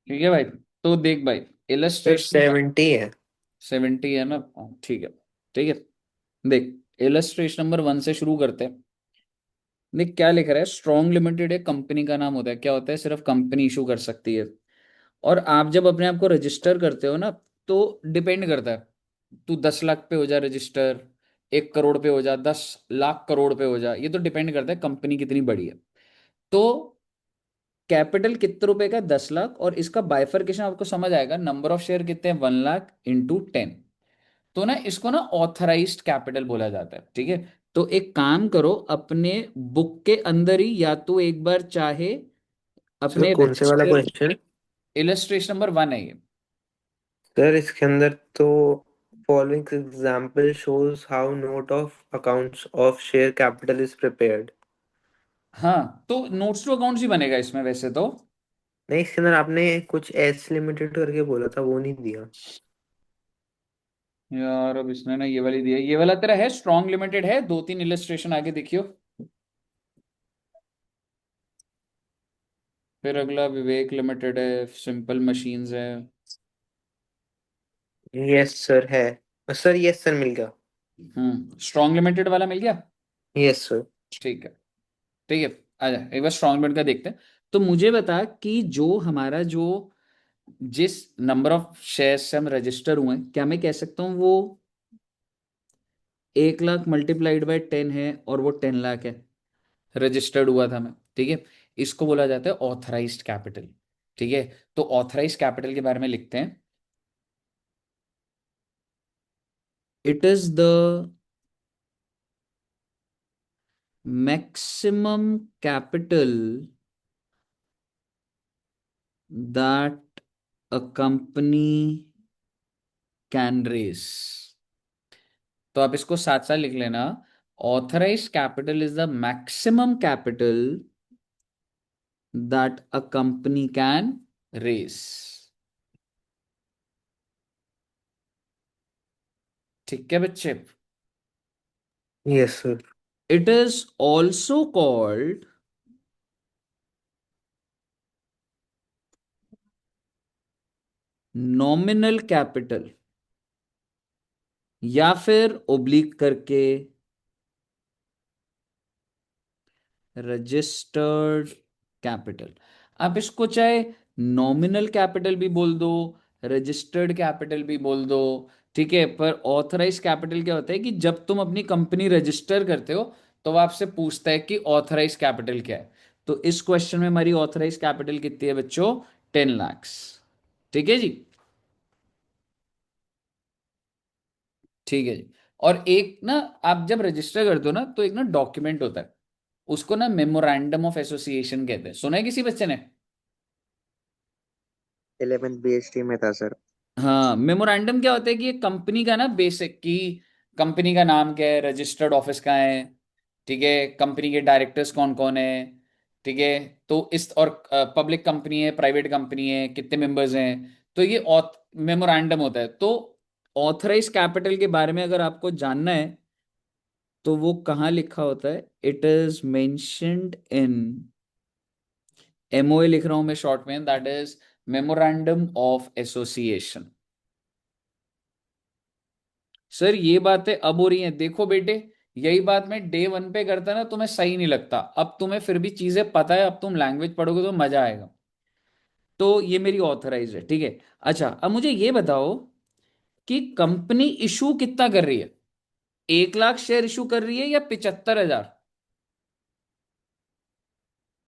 ठीक है भाई। तो देख भाई, सर इलस्ट्रेशन 70 है। 70 है ना? हाँ, ठीक है। ठीक है, देख, इलस्ट्रेशन नंबर 1 से शुरू करते हैं। देख क्या लिख रहा है, स्ट्रॉन्ग लिमिटेड एक कंपनी का नाम होता है। क्या होता है? सिर्फ कंपनी इशू कर सकती है। और आप जब अपने आप को रजिस्टर करते हो ना, तो डिपेंड करता है। तू 10 लाख पे हो जा रजिस्टर, 1 करोड़ पे हो जा, 10 लाख करोड़ पे हो जा, ये तो डिपेंड करता है कंपनी कितनी बड़ी है। तो कैपिटल कितने रुपए का? 10 लाख। और इसका बाइफरकेशन आपको समझ आएगा, नंबर ऑफ शेयर कितने हैं? 1 लाख इंटू 10। तो ना इसको ना ऑथराइज्ड कैपिटल बोला जाता है। ठीक है, तो एक काम करो, अपने बुक के अंदर ही, या तो एक बार चाहे सर अपने कौन से वाला रजिस्टर, क्वेश्चन? इलस्ट्रेशन नंबर 1 है ये। सर इसके अंदर तो following example shows how note of accounts of share capital is prepared. हाँ, तो नोट्स टू अकाउंट्स ही बनेगा इसमें वैसे तो। नहीं, इसके अंदर आपने कुछ एस लिमिटेड करके बोला था, वो नहीं दिया। यार अब इसने ना ये वाली दी है, ये वाला तेरा है स्ट्रॉन्ग लिमिटेड है, 2-3 इलस्ट्रेशन आगे देखियो। फिर अगला विवेक लिमिटेड है, सिंपल मशीन्स है। यस सर है। सर यस सर, मिल गया। स्ट्रॉन्ग लिमिटेड वाला मिल गया। Yes sir. ठीक है। ठीक है, आजा एक बार स्ट्रॉन्ग लिमिटेड का देखते हैं। तो मुझे बता कि जो हमारा जो जिस नंबर ऑफ शेयर्स से हम रजिस्टर हुए हैं, क्या मैं कह सकता हूँ वो 1 लाख मल्टीप्लाइड बाय 10 है, और वो 10 लाख है, रजिस्टर्ड हुआ था मैं। ठीक है, इसको बोला जाता है ऑथराइज्ड कैपिटल। ठीक है, तो ऑथराइज्ड कैपिटल के बारे में लिखते हैं। It is the maximum capital that a company can raise. तो आप इसको साथ साथ लिख लेना। Authorised capital is the maximum capital that a company can raise. ठीक है बच्चे। Yes sir. It is also called nominal capital, या फिर ओब्लिक करके रजिस्टर्ड कैपिटल। आप इसको चाहे नॉमिनल कैपिटल भी बोल दो, रजिस्टर्ड कैपिटल भी बोल दो। ठीक है, पर ऑथराइज कैपिटल क्या होता है कि जब तुम अपनी कंपनी रजिस्टर करते हो, तो वो आपसे पूछता है कि ऑथराइज कैपिटल क्या है। तो इस क्वेश्चन में हमारी ऑथराइज कैपिटल कितनी है बच्चों? 10 लाख। ठीक है जी। ठीक है जी। और एक ना, आप जब रजिस्टर करते हो ना, तो एक ना डॉक्यूमेंट होता है, उसको ना मेमोरेंडम ऑफ एसोसिएशन कहते हैं। सुना है किसी बच्चे ने? 11th BST में था सर। हाँ, मेमोरेंडम क्या होता है कि ये कंपनी का ना बेसिक की, कंपनी का नाम क्या है, रजिस्टर्ड ऑफिस कहाँ है, ठीक है, कंपनी के डायरेक्टर्स कौन कौन है, ठीक है, तो इस और पब्लिक कंपनी है, प्राइवेट कंपनी है, कितने मेंबर्स हैं, तो ये मेमोरेंडम होता है। तो ऑथराइज कैपिटल के बारे में अगर आपको जानना है, तो वो कहाँ लिखा होता है? It is mentioned in, MOA लिख रहा हूं मैं शॉर्ट में, that is memorandum of association. Sir ये बातें अब हो रही हैं, देखो बेटे, यही बात मैं डे 1 पे करता ना, तुम्हें सही नहीं लगता। अब तुम्हें फिर भी चीजें पता है, अब तुम लैंग्वेज पढ़ोगे तो मजा आएगा। तो ये मेरी ऑथराइज है। ठीक है। अच्छा, अब मुझे ये बताओ कि कंपनी इशू कितना कर रही है? 1 लाख शेयर इशू कर रही है या 75,000?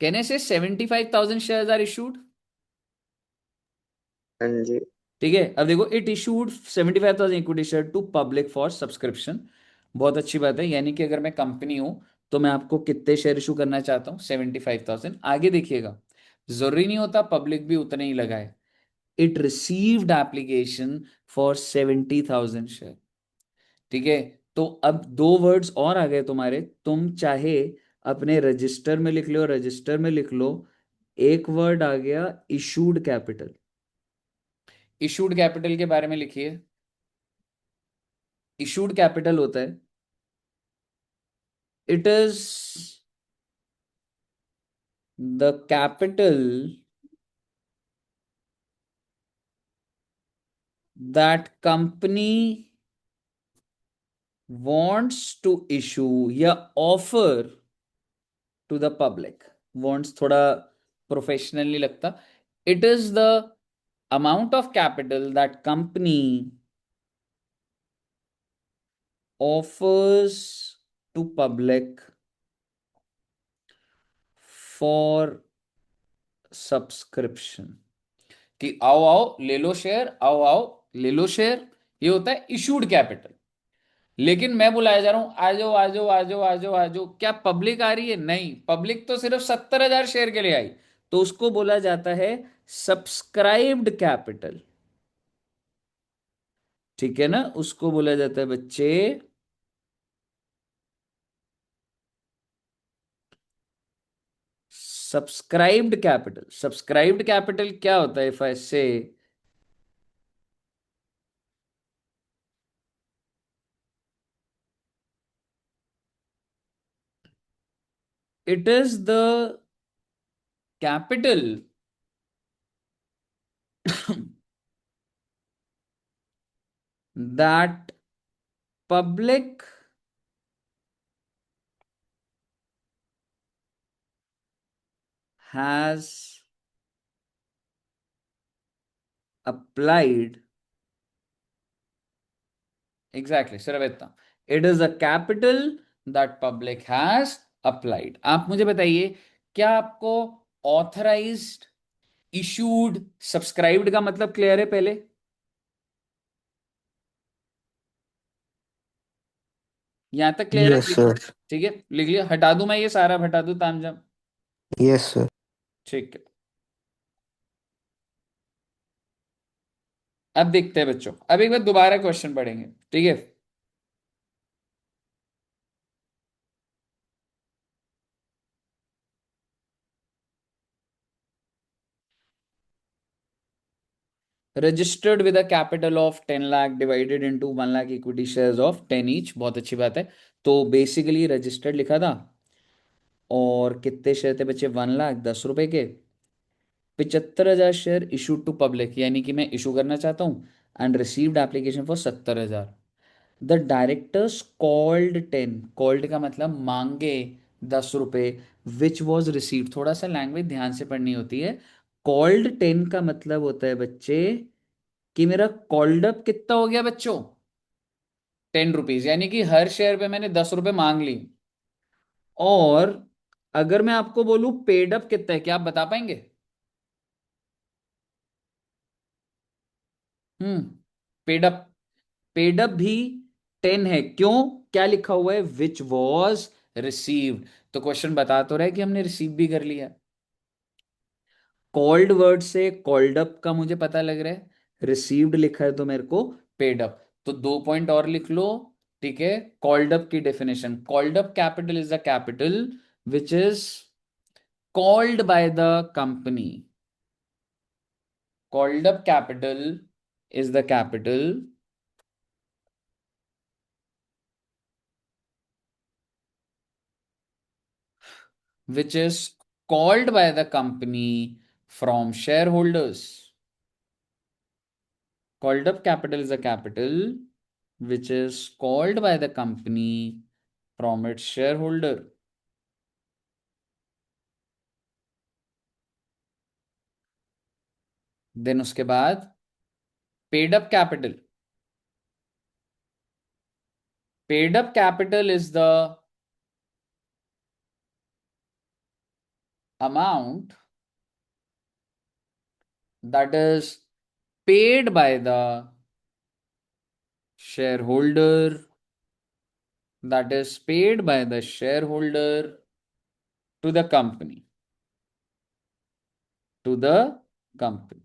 कहने से 75,000 शेयर आर इशूड। हाँ जी। ठीक है, अब देखो, it issued 75,000 equity share to public for subscription. बहुत अच्छी बात है, यानी कि अगर मैं कंपनी हूं, तो मैं आपको कितने शेयर इशू करना चाहता हूं? 75,000। आगे देखिएगा, जरूरी नहीं होता पब्लिक भी उतने ही लगाए। It received application for 70,000 share. ठीक है, तो अब दो वर्ड्स और आ गए तुम्हारे। तुम चाहे अपने रजिस्टर में लिख लो, रजिस्टर में लिख लो, एक वर्ड आ गया, इशूड कैपिटल। इशूड कैपिटल के बारे में लिखिए। इशूड कैपिटल होता है, it is the capital that company wants to issue या offer to the public. Wants थोड़ा प्रोफेशनल नहीं लगता. It is the amount of capital that company offers to public for subscription. कि आओ आओ ले लो शेयर, आओ आओ ले लो शेयर. ये होता है इशूड कैपिटल. लेकिन मैं बुलाया जा रहा हूं, आ जाओ आ जाओ आ जाओ आ जाओ आ जाओ. क्या पब्लिक आ रही है? नहीं, पब्लिक तो सिर्फ 70,000 शेयर के लिए आई. तो उसको बोला जाता है सब्सक्राइब्ड कैपिटल. ठीक है ना? उसको बोला जाता है बच्चे सब्सक्राइब्ड कैपिटल. सब्सक्राइब्ड कैपिटल क्या होता है? इफ आई से it is the capital that public has applied. Exactly सिर्फ इतना. It is a capital that public has applied. आप मुझे बताइए, क्या आपको ऑथराइज्ड, इशूड, सब्सक्राइब्ड का मतलब क्लियर है पहले? यहां तक क्लियर है? Yes, sir. ठीक है, लिख लिया. हटा दूं मैं ये सारा? हटा दूं तामझाम? Yes, sir. ठीक है. अब देखते हैं बच्चों, अब एक बार दोबारा क्वेश्चन पढ़ेंगे. ठीक है. Registered with a capital of 10 lakh divided into 1 lakh equity shares of 10 each. बहुत अच्छी बात है. तो बेसिकली रजिस्टर्ड लिखा था, और कितने शेयर थे बच्चे? 1 लाख 10 रुपए के. 75,000 शेयर इशूड टू पब्लिक, यानी कि मैं इशू करना चाहता हूँ. And received application for 70,000. The directors called 10. Called का मतलब मांगे 10 रुपए. Which was received. थोड़ा सा लैंग्वेज ध्यान से पढ़नी होती है. कॉल्ड 10 का मतलब होता है बच्चे कि मेरा कॉल्ड अप कितना हो गया बच्चों? 10 रुपीज. यानी कि हर शेयर पे मैंने 10 रुपए मांग ली. और अगर मैं आपको बोलूं पेड अप कितना है, क्या आप बता पाएंगे? Paid up. पेड अप भी 10 है. क्यों? क्या लिखा हुआ है? Which was received. तो क्वेश्चन बता तो रहा है कि हमने रिसीव भी कर लिया. कॉल्ड वर्ड से कॉल्ड अप का मुझे पता लग रहा है. रिसीव्ड लिखा है तो मेरे को पेड अप. तो 2 पॉइंट और लिख लो. ठीक है. कॉल्ड अप की definition: called up capital is the capital which is called by the company. Called up capital is the capital which is called by the company from shareholders. Called up capital is the capital which is called by the company from its shareholder. Then उसके बाद paid up capital. Paid up capital is the amount that is paid by the shareholder, that is paid by the shareholder to the company, to the company.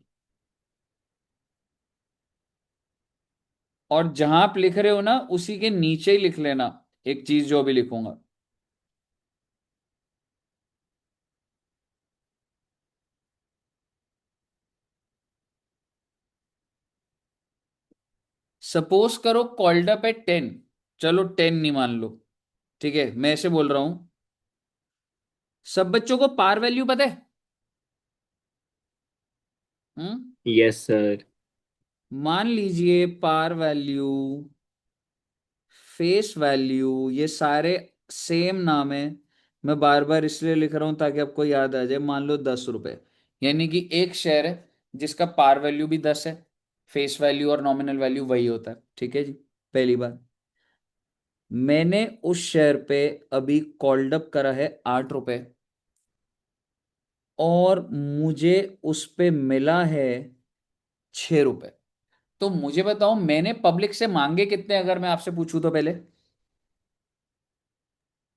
और जहां आप लिख रहे हो ना, उसी के नीचे ही लिख लेना एक चीज जो भी लिखूंगा. सपोज करो कॉल्ड अप है 10. चलो 10 नहीं मान लो. ठीक है, मैं ऐसे बोल रहा हूं. सब बच्चों को पार वैल्यू पता है? हम्म. Yes, sir. मान लीजिए पार वैल्यू, फेस वैल्यू, ये सारे सेम नाम है। मैं बार बार इसलिए लिख रहा हूं ताकि आपको याद आ जाए। मान लो 10 रुपए, यानी कि एक शेयर है जिसका पार वैल्यू भी 10 है, फेस वैल्यू और नॉमिनल वैल्यू वही होता है। ठीक है जी। पहली बात, मैंने उस शेयर पे अभी कॉल्ड अप करा है 8 रुपए, और मुझे उस पे मिला है 6 रुपए। तो मुझे बताओ मैंने पब्लिक से मांगे कितने, अगर मैं आपसे पूछूं तो पहले।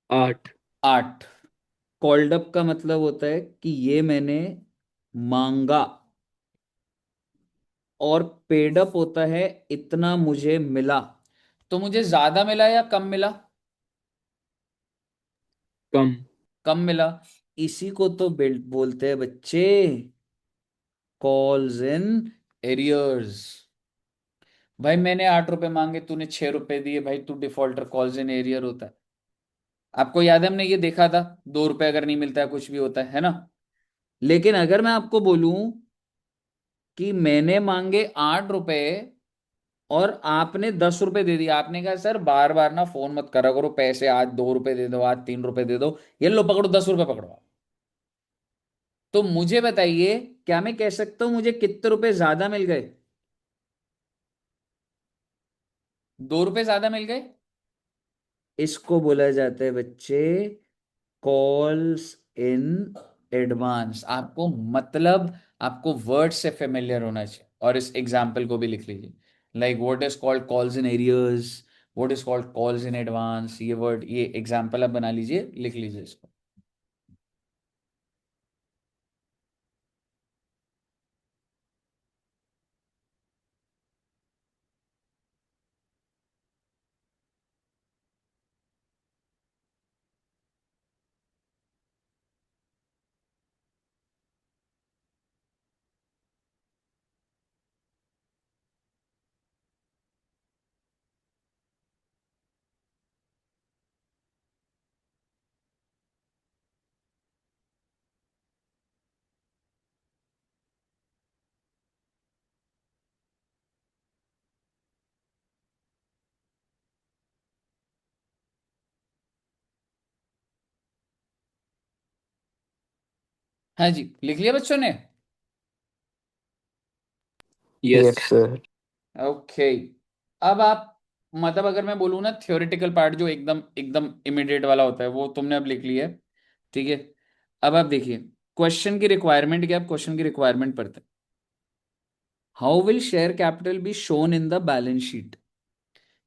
8। 8। कॉल्ड अप का मतलब होता है कि ये मैंने मांगा, और पेड अप होता है इतना मुझे मिला। तो मुझे ज्यादा मिला या कम मिला? कम। कम मिला। इसी को तो बिल्ड बोलते हैं बच्चे, कॉल्स इन एरियर्स। भाई मैंने 8 रुपए मांगे, तूने 6 रुपए दिए, भाई तू डिफॉल्टर, कॉल्स इन एरियर होता है। आपको याद है हमने ये देखा था, 2 रुपए अगर नहीं मिलता है कुछ भी होता है ना। लेकिन अगर मैं आपको बोलूं कि मैंने मांगे 8 रुपए और आपने 10 रुपए दे दिया, आपने कहा सर बार बार ना फोन मत करा करो, पैसे आज 2 रुपए दे दो, आज 3 रुपए दे दो, ये लो पकड़ो 10 रुपए पकड़ो। तो मुझे बताइए, क्या मैं कह सकता हूं मुझे कितने रुपए ज्यादा मिल गए? 2 रुपए ज्यादा मिल गए। इसको बोला जाता है बच्चे कॉल्स इन एडवांस। आपको मतलब, आपको वर्ड से फेमिलियर होना चाहिए, और इस एग्जाम्पल को भी लिख लीजिए। Like what is called calls in arrears, what is called calls in advance. ये वर्ड, ये एग्जाम्पल आप बना लीजिए, लिख लीजिए इसको। हाँ जी, लिख लिया बच्चों ने? Yes yes. सर। ओके। अब आप, मतलब अगर मैं बोलूँ ना, थ्योरेटिकल पार्ट जो एकदम एकदम इमिडिएट वाला होता है वो तुमने अब लिख लिया है। ठीक है। अब आप देखिए क्वेश्चन की रिक्वायरमेंट क्या है, क्वेश्चन की रिक्वायरमेंट पढ़ते हैं। How will share capital be shown in the balance sheet?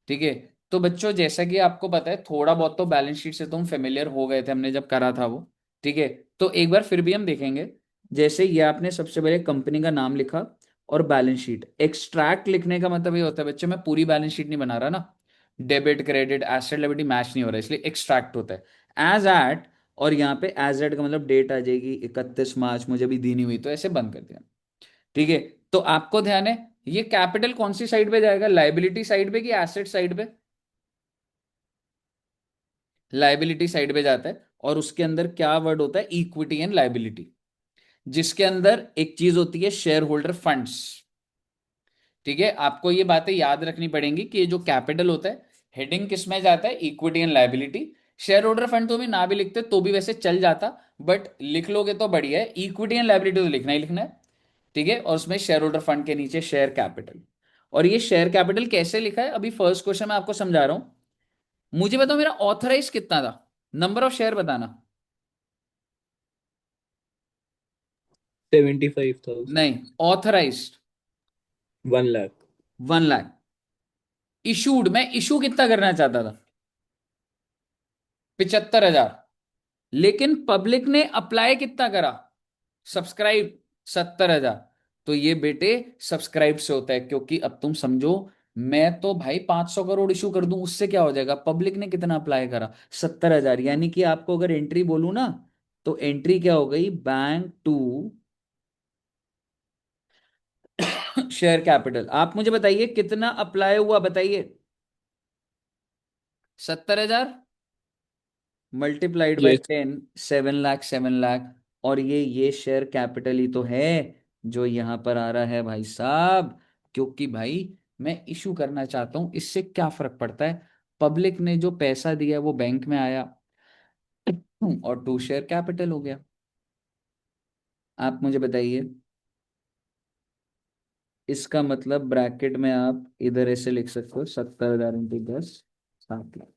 ठीक है। तो बच्चों जैसा कि आपको पता है, थोड़ा बहुत तो बैलेंस शीट से तुम फेमिलियर हो गए थे, हमने जब करा था वो। ठीक है। तो एक बार फिर भी हम देखेंगे। जैसे ये आपने सबसे पहले कंपनी का नाम लिखा और बैलेंस शीट। एक्सट्रैक्ट लिखने का मतलब ये होता है बच्चे, मैं पूरी बैलेंस शीट नहीं बना रहा ना, debit credit asset liability match नहीं हो रहा, इसलिए एक्सट्रैक्ट होता है एज एट। और यहाँ पे एज एट का मतलब डेट आ जाएगी 31 मार्च, मुझे भी दी नहीं हुई, तो ऐसे बंद कर दिया। ठीक है। तो आपको ध्यान है, ये कैपिटल कौन सी साइड पे जाएगा, लाइबिलिटी साइड पे कि एसेट साइड पे? लाइबिलिटी साइड पे जाता है। और उसके अंदर क्या वर्ड होता है, इक्विटी एंड लाइबिलिटी, जिसके अंदर एक चीज होती है शेयर होल्डर फंड्स। ठीक है। आपको ये बातें याद रखनी पड़ेंगी कि ये जो कैपिटल होता है, हेडिंग किस में जाता है, equity and liability. Share holder fund तो भी ना भी लिखते तो भी वैसे चल जाता, बट लिख लोगे तो बढ़िया है, इक्विटी एंड लाइबिलिटी तो लिखना ही लिखना है। ठीक है। और उसमें शेयर होल्डर फंड के नीचे शेयर कैपिटल। और ये शेयर कैपिटल कैसे लिखा है, अभी फर्स्ट क्वेश्चन मैं आपको समझा रहा हूं। मुझे बताओ मेरा ऑथराइज कितना था, नंबर ऑफ शेयर बताना। 75,000। नहीं, ऑथराइज्ड। 1 लाख। 1 लाख। इशूड, मैं इशू कितना करना चाहता था, 75,000। लेकिन पब्लिक ने अप्लाई कितना करा, सब्सक्राइब 70,000। तो ये बेटे सब्सक्राइब से होता है, क्योंकि अब तुम समझो, मैं तो भाई 500 करोड़ इशू कर दूं, उससे क्या हो जाएगा, पब्लिक ने कितना अप्लाई करा, 70,000। यानी कि आपको अगर एंट्री बोलूं ना, तो एंट्री क्या हो गई, बैंक टू शेयर कैपिटल। आप मुझे बताइए कितना अप्लाई हुआ, बताइए। 70,000 multiplied by yes. 10, 7 lakh, 7 lakh. और ये शेयर कैपिटल ही तो है जो यहां पर आ रहा है भाई साहब, क्योंकि भाई मैं इशू करना चाहता हूं, इससे क्या फर्क पड़ता है, पब्लिक ने जो पैसा दिया वो बैंक में आया और टू शेयर कैपिटल हो गया। आप मुझे बताइए, इसका मतलब ब्रैकेट में आप इधर ऐसे लिख सकते हो 70,000 इंटू 10, 7 लाख।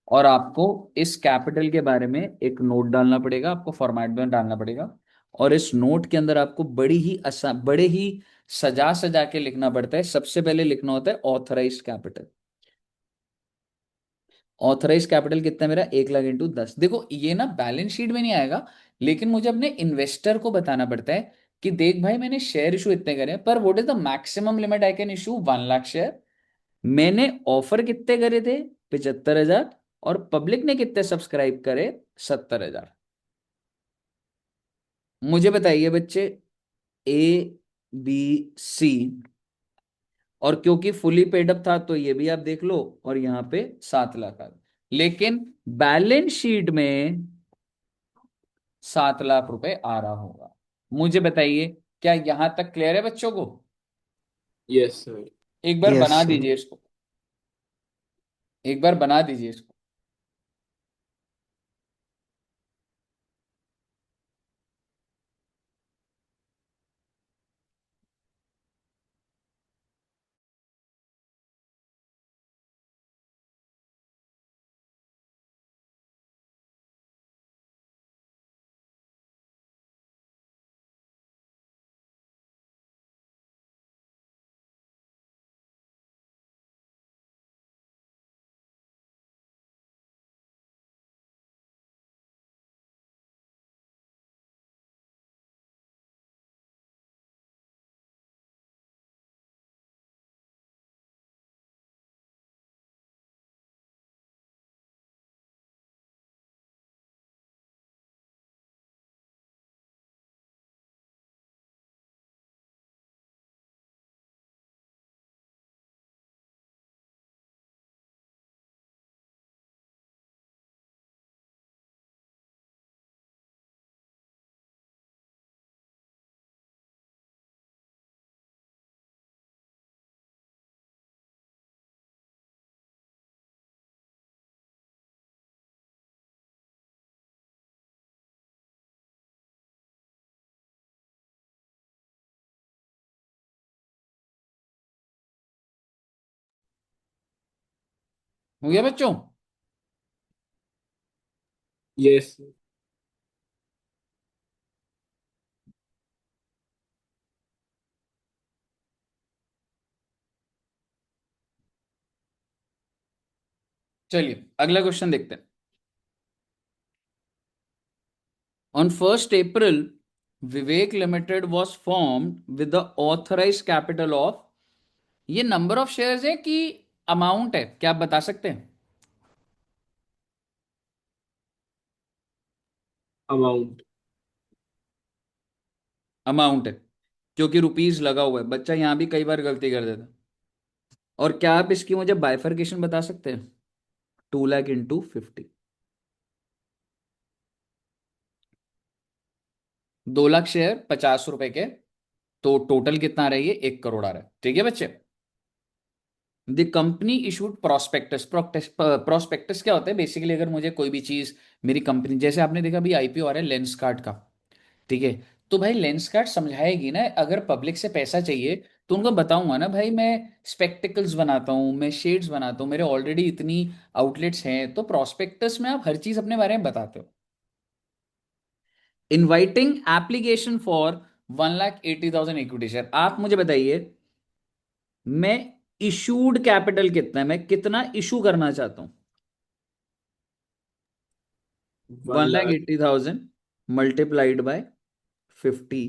और आपको इस कैपिटल के बारे में एक नोट डालना पड़ेगा, आपको फॉर्मेट में डालना पड़ेगा। और इस नोट के अंदर आपको बड़े ही सजा सजा के लिखना पड़ता है। सबसे पहले लिखना होता है ऑथराइज कैपिटल। ऑथराइज कैपिटल कितना है मेरा, 1 लाख इंटू 10। देखो ये ना बैलेंस शीट में नहीं आएगा, लेकिन मुझे अपने इन्वेस्टर को बताना पड़ता है कि देख भाई मैंने शेयर इशू इतने करे हैं, पर what is the maximum limit I can issue, 1 lakh share. मैंने ऑफर कितने करे थे, 75,000। और पब्लिक ने कितने सब्सक्राइब करे, 70,000। मुझे बताइए बच्चे, ए, बी, सी। और क्योंकि फुली पेड अप था तो ये भी आप देख लो, और यहां पे 7 लाख आ गए। लेकिन बैलेंस शीट में 7 लाख रुपए आ रहा होगा। मुझे बताइए, क्या यहां तक क्लियर है बच्चों को? Yes, sir. एक बार Yes, बना sir. दीजिए इसको, एक बार बना दीजिए इसको। हो गया बच्चों? Yes, sir. चलिए अगला क्वेश्चन देखते हैं। On 1st April, Vivek Limited was formed with the authorized capital of, ये नंबर ऑफ शेयर्स है कि अमाउंट है, क्या आप बता सकते हैं? Amount. अमाउंट है, क्योंकि रुपीस लगा हुआ है, बच्चा यहां भी कई बार गलती कर देता है। और क्या आप इसकी मुझे बाइफरकेशन बता सकते हैं, 2 लाख इंटू 50। 2 लाख शेयर 50 रुपए के, तो टोटल कितना आ रहा है, ये 1 करोड़ आ रहा है। ठीक है बच्चे। The company issued prospectus. Prospectus क्या होता है बेसिकली, अगर मुझे कोई भी चीज, मेरी कंपनी, जैसे आपने देखा अभी आईपीओ आ रहा है लेंस कार्ड का, ठीक है, तो भाई लेंस कार्ड समझाएगी ना, अगर पब्लिक से पैसा चाहिए तो उनको बताऊंगा ना भाई मैं स्पेक्टिकल्स बनाता हूँ, मैं शेड्स बनाता हूँ, मेरे ऑलरेडी इतनी आउटलेट्स हैं। तो प्रोस्पेक्टस में आप हर चीज अपने बारे में बताते हो। Inviting application for 1,80,000 equity share. आप मुझे बताइए, मैं इशूड कैपिटल कितना है, मैं कितना इशू करना चाहता हूं, one 1 lakh lakh. Eighty thousand multiplied by 50,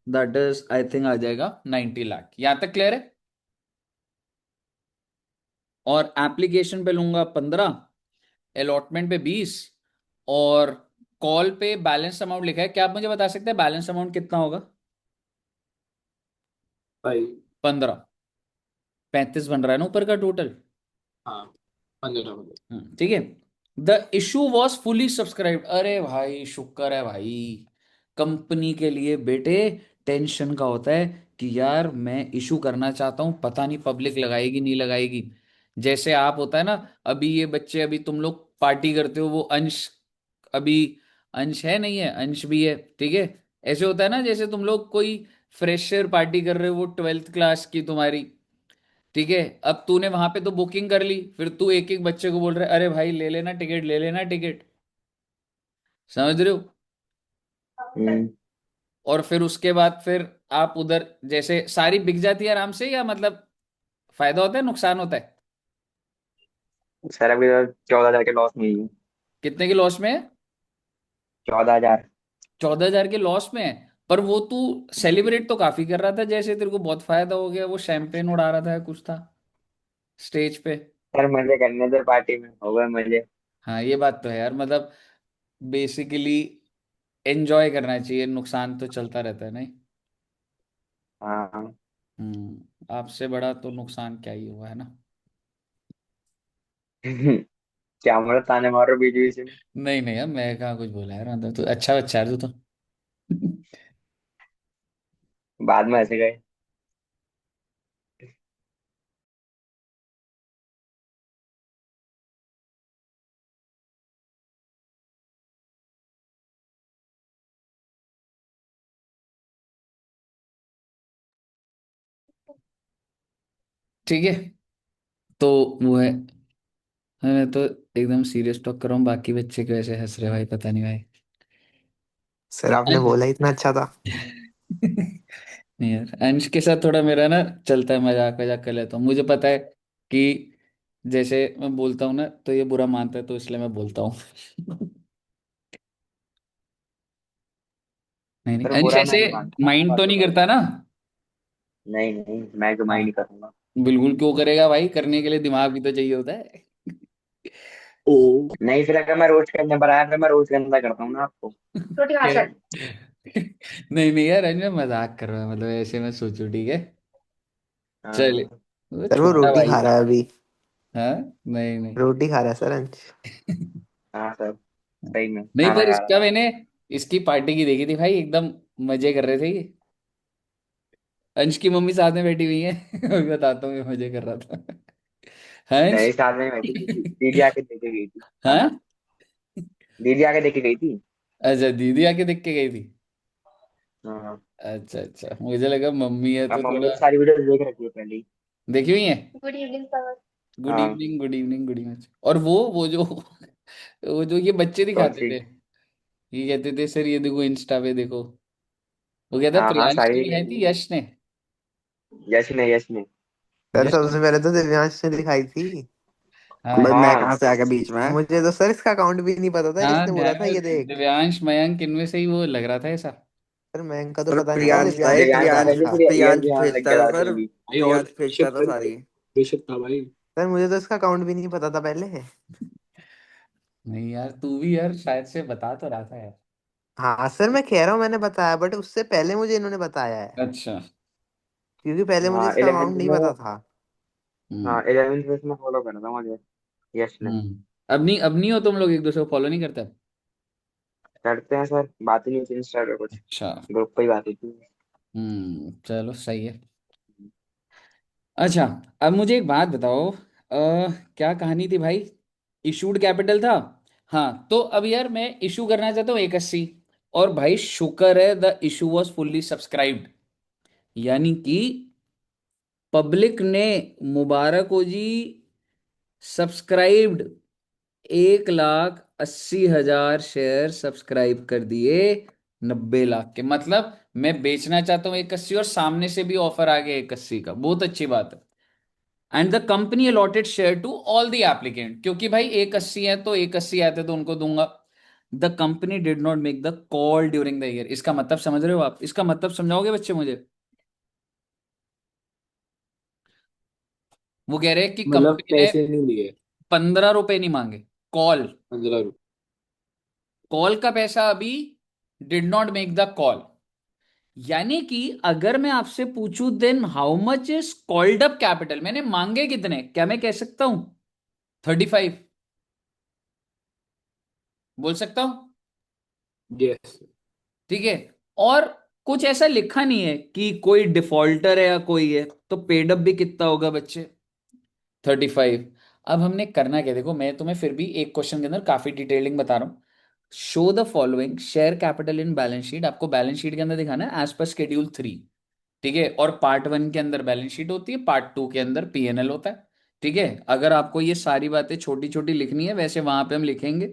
that is I think आ जाएगा 90 लाख। यहां तक क्लियर है? और एप्लीकेशन पे लूंगा 15, अलॉटमेंट पे 20, और कॉल पे बैलेंस अमाउंट लिखा है। क्या आप मुझे बता सकते हैं बैलेंस अमाउंट कितना होगा? 5. 15, 35 बन रहा है ना ऊपर का टोटल। हाँ, 15 हो गया. ठीक है। The issue was fully subscribed. अरे भाई शुक्र है भाई, कंपनी के लिए बेटे टेंशन का होता है कि यार मैं इशू करना चाहता हूँ, पता नहीं पब्लिक लगाएगी नहीं लगाएगी। जैसे आप होता है ना, अभी ये बच्चे, अभी तुम लोग पार्टी करते हो, वो अंश, अभी अंश है नहीं है, अंश भी है, ठीक है। ऐसे होता है ना, जैसे तुम लोग कोई फ्रेशर पार्टी कर रहे हो, वो 12th क्लास की तुम्हारी, ठीक है। अब तूने वहां पे तो बुकिंग कर ली, फिर तू एक एक बच्चे को बोल रहा है, अरे भाई ले लेना टिकट, ले लेना टिकट, समझ रहे हो। हम्म। और फिर उसके बाद फिर आप उधर जैसे सारी बिक जाती है आराम से, या मतलब फायदा होता है नुकसान होता है? सर अभी तो 14,000 के लॉस में ही हूँ। कितने के लॉस में है? 14,000। 14,000 के लॉस में है। पर वो तू सेलिब्रेट तो काफी कर रहा था, जैसे तेरे को बहुत फायदा हो गया, वो शैंपेन उड़ा रहा था, कुछ था स्टेज पे। सर मजे करने थे, पार्टी में हो गए मजे। हाँ ये बात तो है यार, मतलब बेसिकली एंजॉय करना चाहिए, नुकसान तो चलता रहता है नहीं। हाँ। आपसे बड़ा तो नुकसान क्या ही हुआ है ना। क्या हमारा ताने मारो बीच बीच में। नहीं नहीं यार, मैं कहाँ कुछ बोला यार, मतलब तो अच्छा बच्चा है तू तो। बाद में ऐसे गए। ठीक है, तो वो है। मैं तो एकदम सीरियस टॉक कर रहा हूँ, बाकी बच्चे क्यों ऐसे हंस रहे भाई, पता नहीं भाई। सर आपने बोला इतना अच्छा था। नहीं यार, अंश के साथ थोड़ा मेरा ना चलता है, मजाक वजाक कर लेता हूँ, मुझे पता है कि जैसे मैं बोलता हूँ ना तो ये बुरा मानता है, तो इसलिए मैं बोलता हूँ। नहीं नहीं, सर अंश बुरा मैं ऐसे नहीं मानता, मैं माइंड बात तो नहीं बताता करता हूँ। ना? नहीं नहीं, मैं क्यों हाँ, माइंड करूंगा। बिल्कुल क्यों करेगा भाई, करने के लिए दिमाग भी तो चाहिए होता है। ओ। नहीं, फिर अगर मैं रोज करने पर आया फिर मैं रोज गंदा करता हूँ ना आपको। रोटी खा सर। नहीं नहीं यार, अंश मैं मजाक कर रहा हूँ, मतलब ऐसे मैं सोचू, ठीक है। चले, हाँ। वो सर वो छोटा रोटी भाई खा है। रहा है अभी। हाँ, नहीं नहीं। हाँ। रोटी खा रहा है सर अंश। हाँ सर, सही में नहीं, खाना पर खा इसका रहा मैंने, इसकी पार्टी की देखी थी भाई, एकदम मजे कर रहे थे ये। अंश की मम्मी साथ में बैठी हुई है। मैं बताता हूँ, ये मजे कर रहा था। हाँ था। अंश। मेरे साथ में बैठी थी, दीदी आके देके गई थी हाँ, खाना। दीदी आके देके गई थी। अच्छा दीदी आके देख के गई थी। हाँ। अच्छा अच्छा, मुझे लगा मम्मी है अब तो मम्मी थोड़ा। ने सारी वीडियो देख रखी है पहले ही। देखी हुई है। Good evening sir. गुड हाँ। Evening, good evening, good evening. और वो जो वो जो ये बच्चे कौन दिखाते सी? थे, ये कहते थे सर ये देखो इंस्टा पे देखो, वो कहता हाँ हाँ, प्रियांश सारी ने देख दिखाई रखी थी, है। यश ने। यश ने, यश ने। सर यश सबसे ने, पहले तो दिव्यांश ने दिखाई थी। हाँ भाई मैं हाँ। कहाँ से आ गया बीच में? मुझे तो सर इसका अकाउंट भी नहीं पता था, हाँ इसने बोला ध्यान था में ये देख। दिव्यांश मयंक इनमें से ही वो लग रहा था ऐसा। सर मैं का तो सर पता नहीं था, प्रियांश था, दिव्यांश एक का दिव्यांश से पता प्रियांश पहले था। फिर यश प्रियांश दिखाने लग भेजता गया था था सर। अभी भी। भाई और प्रियांश भेजता बेशक था सर, सारी। बेशक था भाई। सर मुझे तो इसका अकाउंट भी नहीं पता था पहले। नहीं यार, तू भी यार शायद से बता तो रहा था यार। हाँ सर मैं कह रहा हूँ मैंने बताया, बट उससे पहले मुझे इन्होंने बताया है। अच्छा। क्योंकि पहले मुझे हाँ इसका 11th अकाउंट नहीं में। पता था। हम्म। हाँ 11th में इसमें फॉलो करा था मुझे, यश ने। अब नहीं हो तुम लोग एक दूसरे को फॉलो नहीं करते? करते हैं सर, बात ही नहीं थी इंस्टा पे कुछ। अच्छा। ग्रुप पे ही बात थी। चलो सही है। अच्छा, अब मुझे एक बात बताओ, क्या कहानी थी भाई? इशूड कैपिटल था। हाँ, तो अब यार मैं इशू करना चाहता हूँ 180, और भाई शुक्र है the issue was fully subscribed, यानी कि पब्लिक ने, मुबारक हो जी, सब्सक्राइब्ड 1,80,000 शेयर सब्सक्राइब कर दिए, 90 लाख के, मतलब मैं बेचना चाहता हूँ 180, और सामने से भी ऑफर आ गया 180 का, बहुत अच्छी बात है। And the company allotted share to all the applicant, क्योंकि भाई 180 है तो 180 आते तो उनको दूंगा। The company did not make the call during the year, इसका मतलब समझ रहे हो आप? इसका मतलब समझाओगे बच्चे मुझे? वो कह रहे हैं कि मतलब कंपनी ने पैसे नहीं लिए? 15 रुपए नहीं मांगे, कॉल, 15 रुपये? कॉल का पैसा अभी, did not make the call. यानी कि अगर मैं आपसे पूछूं then how much is called up capital, मैंने मांगे कितने, क्या मैं कह सकता हूं 35? बोल सकता हूं, यस। ठीक है। और कुछ ऐसा लिखा नहीं है कि कोई डिफॉल्टर है या कोई है, तो पेड अप भी कितना होगा बच्चे? 35। अब हमने करना क्या, देखो मैं तुम्हें फिर भी एक क्वेश्चन के अंदर काफी डिटेलिंग बता रहा हूँ। Show the following share capital in balance sheet, आपको बैलेंस शीट के अंदर दिखाना है एज पर शेड्यूल 3। ठीक है, और पार्ट 1 के अंदर बैलेंस शीट होती है, पार्ट 2 के अंदर पीएनएल होता है। ठीक है, अगर आपको ये सारी बातें छोटी छोटी लिखनी है वैसे वहां पे हम लिखेंगे।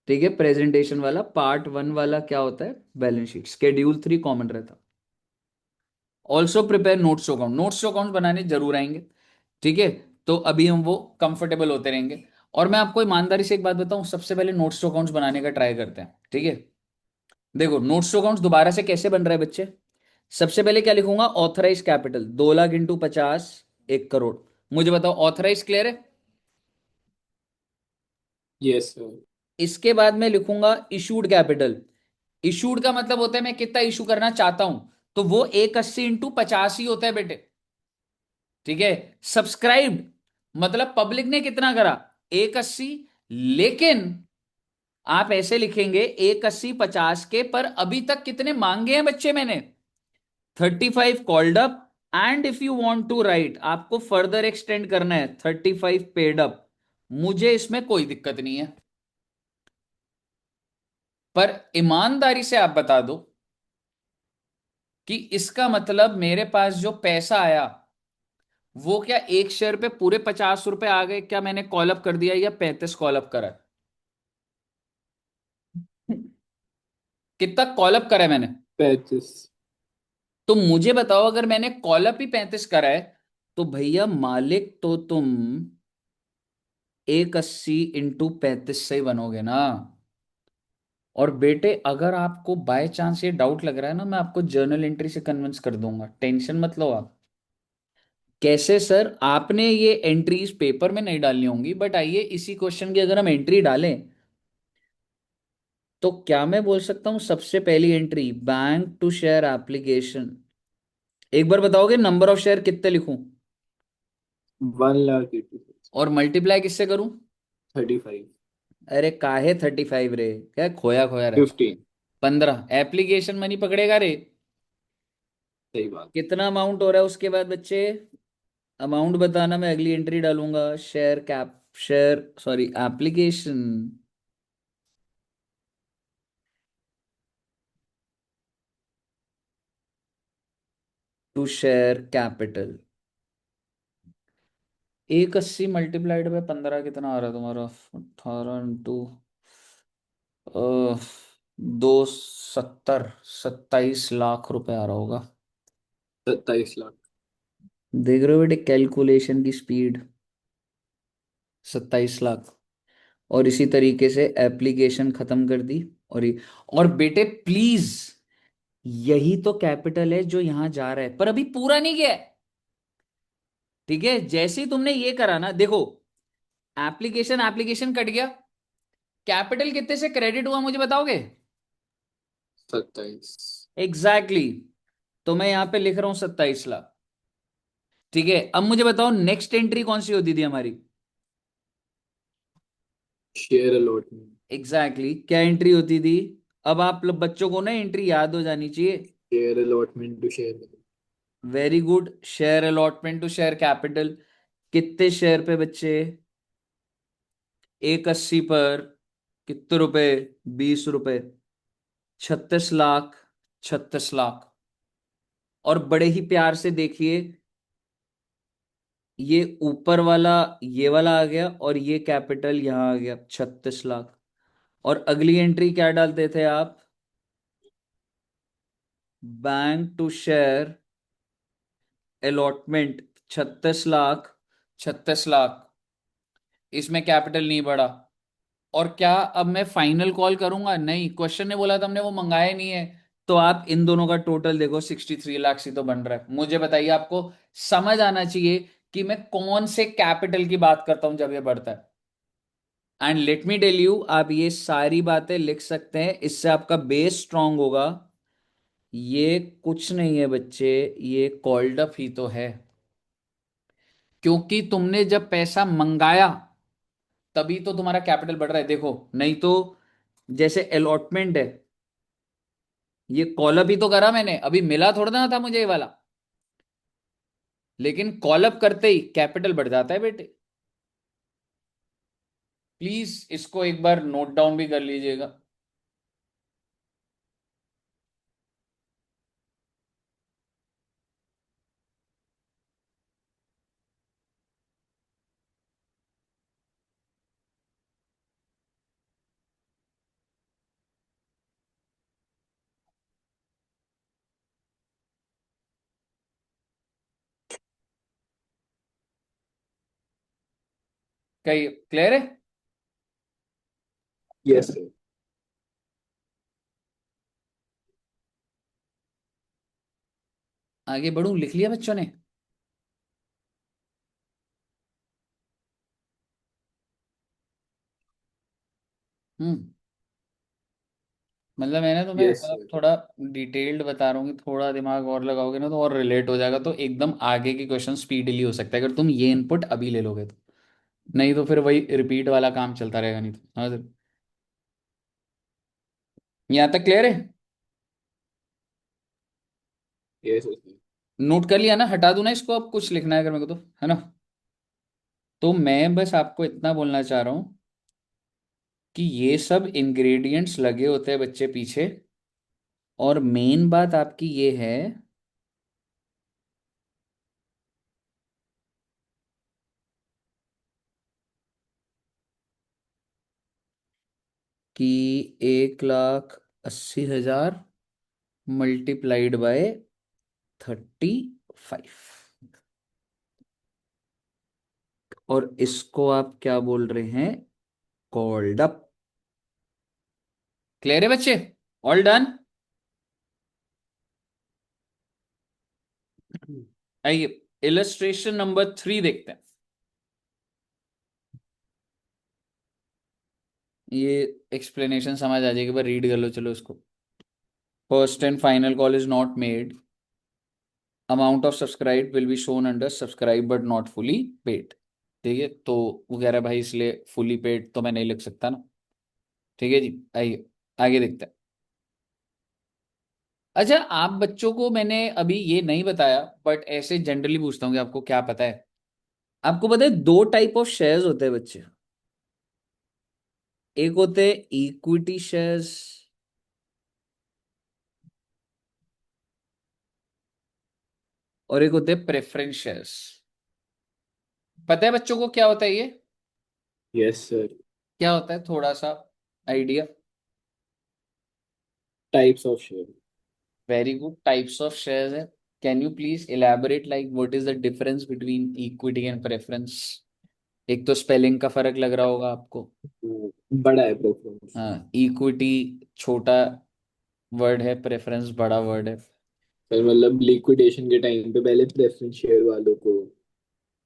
ठीक है, प्रेजेंटेशन वाला पार्ट 1 वाला क्या होता है, बैलेंस शीट, शेड्यूल 3 कॉमन रहता है। Also prepare notes to account, notes to account बनाने जरूर आएंगे। ठीक है, तो अभी हम वो कंफर्टेबल होते रहेंगे। और मैं आपको ईमानदारी से एक बात बताऊं, सबसे पहले नोट्स टू अकाउंट्स बनाने का ट्राई करते हैं। ठीक है, देखो नोट्स टू अकाउंट्स दोबारा से कैसे बन रहा है बच्चे। सबसे पहले क्या लिखूंगा, authorise capital 2 lakh into 50, 1 crore. मुझे बताओ ऑथराइज क्लियर है? Yes sir. इसके बाद मैं लिखूंगा इशूड कैपिटल। इशूड का मतलब होता है मैं कितना इशू करना चाहता हूं, तो वो 180 इंटू 50 ही होता है बेटे। ठीक है, सब्सक्राइब्ड मतलब पब्लिक ने कितना करा, 180। लेकिन आप ऐसे लिखेंगे 180 50 के, पर अभी तक कितने मांगे हैं बच्चे मैंने, 35 called up. And if you want to write, आपको फर्दर एक्सटेंड करना है 35 पेड अप, मुझे इसमें कोई दिक्कत नहीं है। पर ईमानदारी से आप बता दो कि इसका मतलब मेरे पास जो पैसा आया वो क्या एक शेयर पे पूरे 50 रुपए आ गए, क्या मैंने कॉल अप कर दिया या 35 कॉल अप करा है? कितना कॉल अप करा है मैंने? 35। तो मुझे बताओ, अगर मैंने कॉल अप ही 35 करा है, तो भैया मालिक तो तुम 180 इंटू 35 से ही बनोगे ना। और बेटे अगर आपको बाय चांस ये डाउट लग रहा है ना, मैं आपको जर्नल एंट्री से कन्विंस कर दूंगा, टेंशन मत लो आप। कैसे सर, आपने ये एंट्रीज पेपर में नहीं डालनी होंगी, बट आइए इसी क्वेश्चन की अगर हम एंट्री डालें, तो क्या मैं बोल सकता हूं सबसे पहली entry bank to share application. एक बार बताओगे नंबर ऑफ शेयर कितने लिखूं 1,80,000। और मल्टीप्लाई किससे करूं? 35। अरे काहे 35 रे, क्या खोया खोया रहता। 15। 15 एप्लीकेशन मनी पकड़ेगा रे। सही बात। कितना अमाउंट हो रहा है उसके बाद बच्चे, अमाउंट बताना, मैं अगली एंट्री डालूंगा share cap, share sorry application to share capital. 180 multiplied by 15 कितना आ रहा है तुम्हारा, 18 इंटू 270, 27 लाख रुपए आ रहा होगा। 27 लाख। देख रहे हो बेटे कैलकुलेशन की स्पीड, 27 लाख। और इसी तरीके से एप्लीकेशन खत्म कर दी। और बेटे प्लीज, यही तो कैपिटल है जो यहां जा रहा है, पर अभी पूरा नहीं गया है। ठीक है, जैसे ही तुमने ये करा ना, देखो एप्लीकेशन एप्लीकेशन कट गया, कैपिटल कितने से क्रेडिट हुआ मुझे बताओगे? 27। Exactly exactly. तो मैं यहां पे लिख रहा हूं 27 लाख। ठीक है, अब मुझे बताओ नेक्स्ट एंट्री कौन सी होती थी हमारी? Share allotment. Exactly exactly. क्या एंट्री होती थी? अब आप लोग बच्चों को ना एंट्री याद हो जानी चाहिए। Share allotment to share. Very good, share allotment to share capital. कितने शेयर पे बच्चे, 180 पर कितने रुपए, 20 रुपए, 36 लाख, 36 लाख। और बड़े ही प्यार से देखिए, ये ऊपर वाला ये वाला आ गया और ये कैपिटल यहां आ गया 36 लाख। और अगली एंट्री क्या डालते थे आप, bank to share allotment 36 lakh, 36 lakh. इसमें कैपिटल नहीं बढ़ा। और क्या अब मैं फाइनल कॉल करूंगा? नहीं, क्वेश्चन ने बोला था, हमने वो मंगाया नहीं है। तो आप इन दोनों का टोटल देखो, 63 लाख से तो बन रहा है। मुझे बताइए, आपको समझ आना चाहिए कि मैं कौन से कैपिटल की बात करता हूं जब ये बढ़ता है। And let me tell you, आप ये सारी बातें लिख सकते हैं, इससे आपका बेस स्ट्रांग होगा। ये कुछ नहीं है बच्चे, ये कॉल्ड अप ही तो है। क्योंकि तुमने जब पैसा मंगाया तभी तो तुम्हारा कैपिटल बढ़ रहा है, देखो नहीं तो जैसे अलॉटमेंट है, ये कॉलअप ही तो करा मैंने, अभी मिला थोड़ा ना था मुझे ये वाला, लेकिन कॉलअप करते ही कैपिटल बढ़ जाता है बेटे। प्लीज इसको एक बार नोट डाउन भी कर लीजिएगा। कहीं क्लियर है? Yes, sir. आगे बढ़ूं, लिख लिया बच्चों ने? हम्म। मतलब मैंने तुम्हें Yes, मतलब sir. थोड़ा डिटेल्ड बता रहा हूँ कि थोड़ा दिमाग और लगाओगे ना तो और रिलेट हो जाएगा, तो एकदम आगे की क्वेश्चन स्पीडली हो सकता है अगर तुम ये इनपुट अभी ले लोगे तो। नहीं तो फिर वही रिपीट वाला काम चलता रहेगा, नहीं तो समझ रहे हो? यहाँ तक क्लियर है? Yes, sir. नोट कर लिया ना? हटा दूं ना इसको, अब कुछ लिखना है अगर मेरे को तो, है ना? तो मैं बस आपको इतना बोलना चाह रहा हूँ कि ये सब इंग्रेडिएंट्स लगे होते हैं बच्चे पीछे, और मेन बात आपकी ये है कि 1,80,000 मल्टीप्लाइड बाय 35, और इसको आप क्या बोल रहे हैं? Called up. क्लियर है बच्चे? All done? आइए इलस्ट्रेशन नंबर 3 देखते हैं। ये एक्सप्लेनेशन समझ आ जाएगी, पर रीड कर लो चलो इसको। First and final call is not made, amount of subscribe will be shown under subscribe but not fully paid. ठीक है, तो वो कह रहा है भाई इसलिए फुली पेड तो मैं नहीं लिख सकता ना। ठीक है जी, आइए आगे देखते हैं। अच्छा, आप बच्चों को मैंने अभी ये नहीं बताया, बट ऐसे जनरली पूछता हूँ कि आपको क्या पता है? आपको पता है दो टाइप ऑफ शेयर्स होते हैं बच्चे। एक होते हैं इक्विटी शेयर्स, और एक होते हैं प्रेफरेंस शेयर्स। पता है बच्चों को क्या होता है ये? Yes, sir. क्या होता है, थोड़ा सा idea? Types of share. Very good, types of shares है। Can you please elaborate like what is the difference between equity and preference? एक तो स्पेलिंग का फर्क लग रहा होगा आपको। बड़ा है preference. हाँ, इक्विटी छोटा वर्ड है, प्रेफरेंस बड़ा वर्ड है। सर मतलब लिक्विडेशन के टाइम पे पहले प्रेफरेंस शेयर वालों को.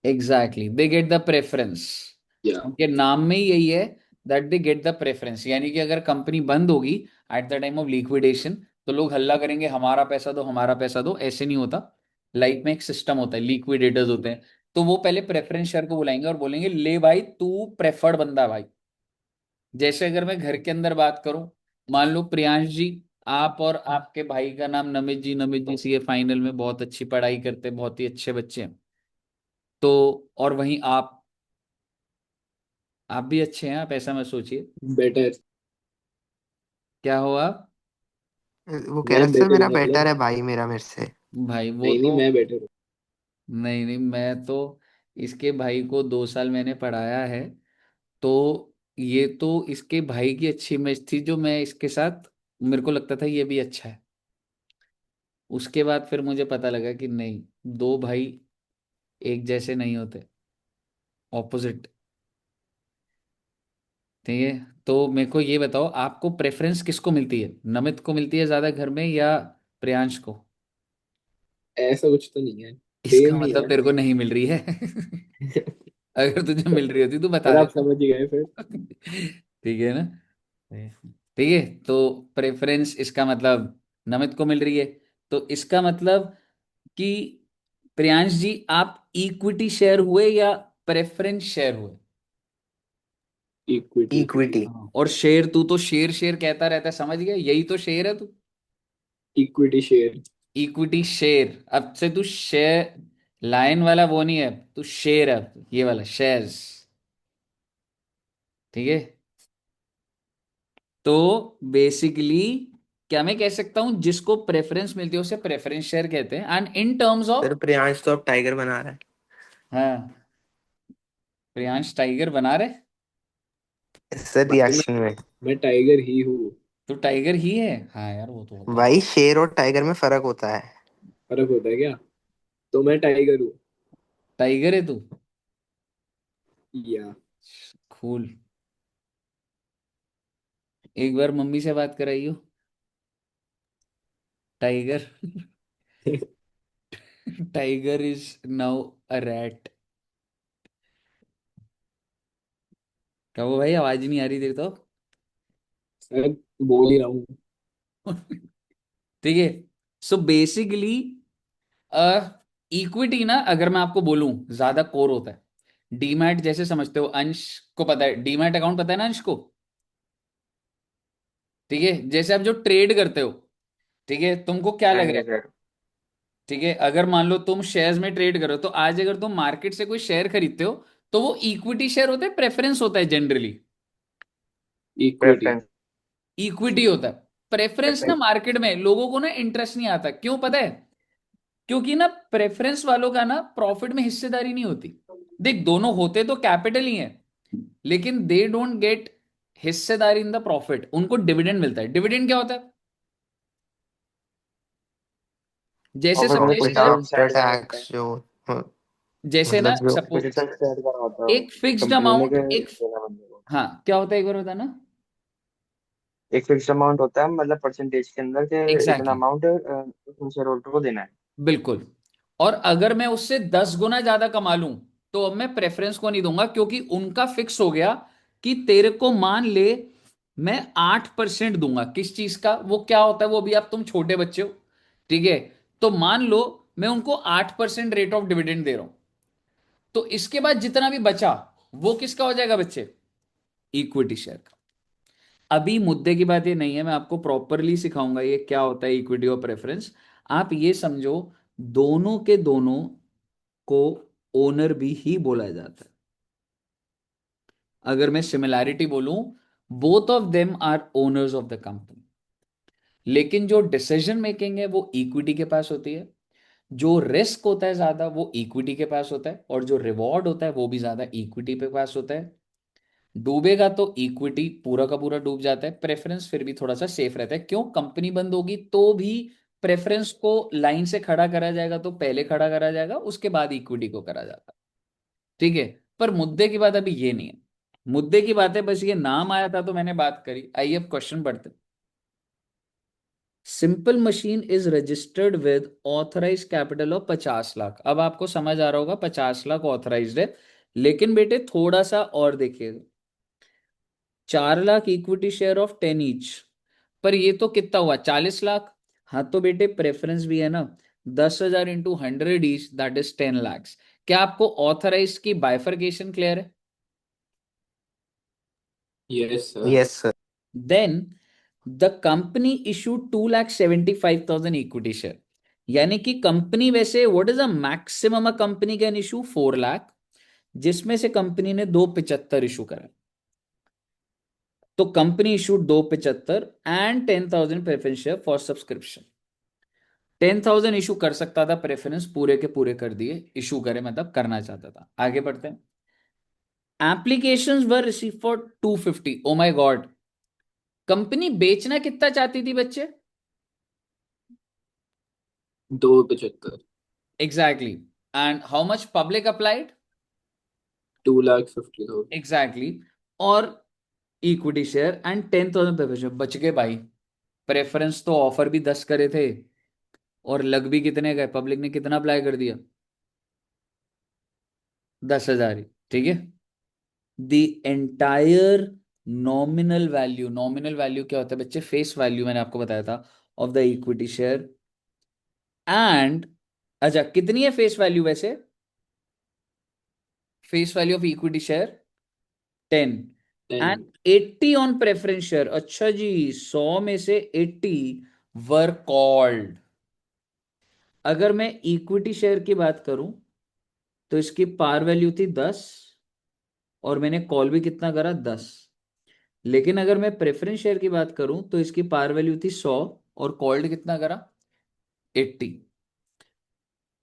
Exactly, they get the preference. या. उनके नाम में ही यही है, that they get the preference. यानी कि अगर कंपनी बंद होगी at the time of liquidation, तो लोग हल्ला करेंगे हमारा पैसा दो, हमारा पैसा दो। ऐसे नहीं होता, लाइफ में एक सिस्टम होता है, लिक्विडेटर्स होते हैं। तो वो पहले प्रेफरेंस शेयर को बुलाएंगे और बोलेंगे ले भाई तू प्रेफर्ड बंदा भाई। जैसे अगर मैं घर के अंदर बात करूं, मान लो प्रियांश जी, आप और आपके भाई का नाम नमित जी, नमित जी सीए फाइनल में बहुत अच्छी पढ़ाई करते, बहुत ही अच्छे बच्चे हैं। तो और वहीं आप भी अच्छे हैं, आप ऐसा मत सोचिए। बेटर. क्या हो आप? वो कह मैं रहा सर बेटर मेरा हूँ बेटर मतलब. है भाई मेरा मेरे से। भाई वो नहीं नहीं तो, मैं बेटर हूँ. नहीं नहीं, मैं तो इसके भाई को 2 साल मैंने पढ़ाया है। तो ये तो इसके भाई की अच्छी इमेज थी जो मैं इसके साथ, मेरे को लगता था ये भी अच्छा है। उसके बाद फिर मुझे पता लगा कि नहीं, दो भाई एक जैसे नहीं होते, ऑपोजिट। ठीक है, तो मेरे को ये बताओ, आपको प्रेफरेंस किसको मिलती है? नमित को मिलती है ज्यादा घर में या प्रियांश को? ऐसा कुछ तो नहीं है. इसका सेम ही मतलब है. तेरे को नहीं मिल रही है। अगर तुझे मिल रही होती तो बता और आप देता। समझ ही गए फिर. ठीक है ना? ठीक है, तो प्रेफरेंस इसका मतलब नमित को मिल रही है। तो इसका मतलब कि प्रियांश जी आप इक्विटी शेयर हुए या प्रेफरेंस शेयर हुए? इक्विटी. इक्विटी। हाँ, और शेयर, तू तो शेयर शेयर कहता रहता है, समझ गया, यही तो शेयर है तू। Equity share. इक्विटी शेयर, अब से तू शेयर, लाइन वाला वो नहीं है, तू शेयर है, ये वाला शेयर्स। ठीक है, तो बेसिकली क्या मैं कह सकता हूं, जिसको प्रेफरेंस मिलती है उसे प्रेफरेंस शेयर कहते हैं, and in terms sir of. Priyansh तो अब टाइगर बना रहा है। हाँ, प्रियांश टाइगर बना रहे। सर भाई रिएक्शन में। मैं टाइगर ही हूँ। तो टाइगर ही है, हाँ यार वो तो होता है। भाई शेर और टाइगर में फर्क होता है। फर्क होता है क्या? तो मैं टाइगर हूँ। टाइगर है तू। या कूल। एक बार मम्मी से बात कराइयो। Tiger. Tiger is now a rat. क्या वो भाई, आवाज ही नहीं आ रही तेरे तो। सर बोल ही रहा हूँ। ठीक है, सो बेसिकली इक्विटी ना, अगर मैं आपको बोलूं ज्यादा कोर होता है। डीमैट जैसे समझते हो, अंश को पता है डीमैट अकाउंट, पता है ना अंश को। ठीक है, जैसे आप जो ट्रेड करते हो, ठीक है, तुमको क्या हाँ लग रहा जी है। सर। ठीक है, अगर मान लो तुम शेयर्स में ट्रेड करो, तो आज अगर तुम मार्केट से कोई शेयर खरीदते हो, तो वो इक्विटी शेयर होता है, प्रेफरेंस होता है जनरली। इक्विटी। प्रेफरेंस। इक्विटी होता है। प्रेफरेंस ना, प्रेफरेंस। मार्केट में लोगों को ना इंटरेस्ट नहीं आता, क्यों पता है। क्योंकि ना प्रेफरेंस वालों का ना प्रॉफिट में हिस्सेदारी नहीं होती। देख, दोनों होते तो कैपिटल ही है, लेकिन दे डोंट गेट हिस्सेदारी इन द प्रॉफिट, उनको डिविडेंड मिलता है। डिविडेंड क्या होता है, जैसे प्रॉफिट में सपोज कुछ प्रॉफिट कर, रिजल्ट आफ्टर ऐड करा होता है। टैक्स जो जैसे ना मतलब जो कुछ सपोज रिजल्ट ऐड करा होता है एक फिक्स्ड कंपनी ने अमाउंट, के एक, देना बंदे को। हाँ क्या होता है एक बार बताना। एक फिक्स अमाउंट होता है, मतलब परसेंटेज के अंदर के इतना एग्जैक्टली, अमाउंट शेयर होल्डर को देना है। बिल्कुल। और अगर मैं उससे 10 गुना ज्यादा कमा लूं, तो अब मैं प्रेफरेंस को नहीं दूंगा, क्योंकि उनका फिक्स हो गया कि तेरे को मान ले मैं 8% दूंगा किस चीज का, वो क्या होता है वो भी, आप तुम छोटे बच्चे हो। ठीक है, तो मान लो मैं उनको 8% रेट ऑफ डिविडेंड दे रहा हूं, तो इसके बाद जितना भी बचा वो किसका हो जाएगा बच्चे, इक्विटी शेयर का। अभी मुद्दे की बात ये नहीं है, मैं आपको प्रॉपरली सिखाऊंगा ये क्या होता है इक्विटी और प्रेफरेंस। आप ये समझो, दोनों के दोनों को ओनर भी ही बोला जाता है। अगर मैं सिमिलैरिटी बोलूं, both of them are owners of the company, लेकिन जो डिसीजन मेकिंग है वो इक्विटी के पास होती है। जो रिस्क होता है ज्यादा वो इक्विटी के पास होता है, और जो रिवॉर्ड होता है वो भी ज्यादा इक्विटी पे पास होता है। डूबेगा तो इक्विटी पूरा का पूरा डूब जाता है, प्रेफरेंस फिर भी थोड़ा सा सेफ रहता है। क्यों, कंपनी बंद होगी तो भी प्रेफरेंस को लाइन से खड़ा करा जाएगा, तो पहले खड़ा करा जाएगा, उसके बाद इक्विटी को करा जाता है। ठीक है, पर मुद्दे की बात अभी ये नहीं है। मुद्दे की बात है, बस ये नाम आया था तो मैंने बात करी। आइए अब क्वेश्चन पढ़ते हैं। Simple machine is registered with authorise capital of 50 lakh. अब आपको समझ आ रहा होगा 50 लाख ऑथराइज्ड है, लेकिन बेटे थोड़ा सा और देखिएगा। 4 lakh equity share of 10 each, पर ये तो कितना हुआ, 40 लाख। हाँ तो बेटे प्रेफरेंस भी है ना, 10,000 into 100 each, that is 10 lakhs। क्या आपको ऑथराइज की बाइफरकेशन क्लियर है। Yes sir. Yes sir. Then the company issue 2,75,000 equity share, यानी कि कंपनी वैसे what is the maximum a company can issue 4 lakh, जिसमें से कंपनी ने 275 इशू करा। तो कंपनी issue 275 and 10,000 preference share for subscription. 10,000 issue कर सकता था, प्रेफरेंस पूरे के पूरे कर दिए, इशू करे मतलब करना चाहता था। आगे बढ़ते हैं। Applications were receive for 250। Oh my God, company बेचना कितना चाहती थी बच्चे। 275। Exactly, and how much public applied. 2,50,000। Exactly, और इक्विटी शेयर एंड 10,000 प्रेफरेंस बच गए भाई। प्रेफरेंस तो ऑफर भी 10 करे थे, और लग भी कितने गए, पब्लिक ने कितना अप्लाई कर दिया, 10,000 ही। ठीक है, द एंटायर नॉमिनल वैल्यू क्या होता है बच्चे, फेस वैल्यू मैंने आपको बताया था, of the equity share and, अच्छा कितनी है फेस वैल्यू वैसे, face value of equity share 10, 10। And 80 on preference share. अच्छा जी, 100 में से 80 वर कॉल्ड। अगर मैं इक्विटी शेयर की बात करूं तो इसकी पार वैल्यू थी 10 और मैंने कॉल भी कितना करा 10। लेकिन अगर मैं प्रेफरेंस शेयर की बात करूं तो इसकी पार वैल्यू थी 100 और कॉल्ड कितना करा 80।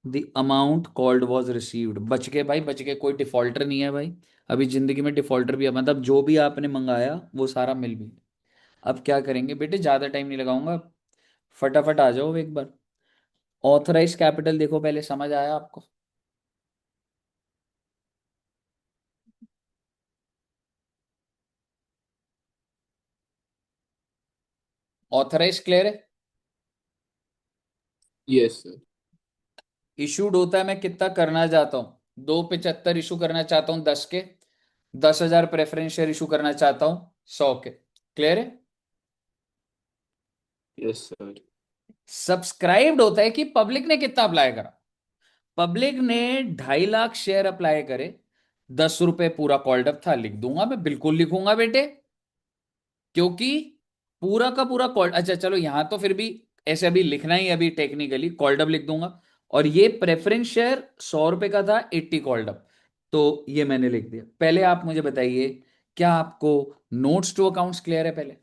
The amount called was received. बच गए भाई, बच गए, कोई डिफॉल्टर नहीं है भाई। अभी जिंदगी में डिफॉल्टर भी है, मतलब जो भी आपने मंगाया वो सारा मिल भी। अब क्या करेंगे बेटे, ज्यादा टाइम नहीं लगाऊंगा, फटाफट आ जाओ एक बार। ऑथराइज कैपिटल देखो पहले, समझ आया आपको? ऑथराइज क्लियर है? Yes, sir. इशूड होता है मैं कितना करना चाहता हूं, 275 इशू करना चाहता हूं 10 के, 10,000 प्रेफरेंस शेयर इशू करना चाहता हूं 100 के। क्लियर है? Yes, sir. सब्सक्राइब्ड होता है कि पब्लिक ने कितना अप्लाई करा। पब्लिक ने 2.5 लाख शेयर अप्लाई करे, 10 रुपए पूरा कॉल्ड अप था। लिख दूंगा मैं, बिल्कुल लिखूंगा बेटे, क्योंकि पूरा का पूरा कॉल्ड, अच्छा चलो यहां तो फिर भी ऐसे अभी लिखना ही है, अभी टेक्निकली कॉल्ड अप लिख दूंगा। और ये प्रेफरेंस शेयर 100 रुपए का था, 80 कॉल्ड अप, तो ये मैंने लिख दिया। पहले आप मुझे बताइए, क्या आपको नोट्स टू अकाउंट्स क्लियर है पहले?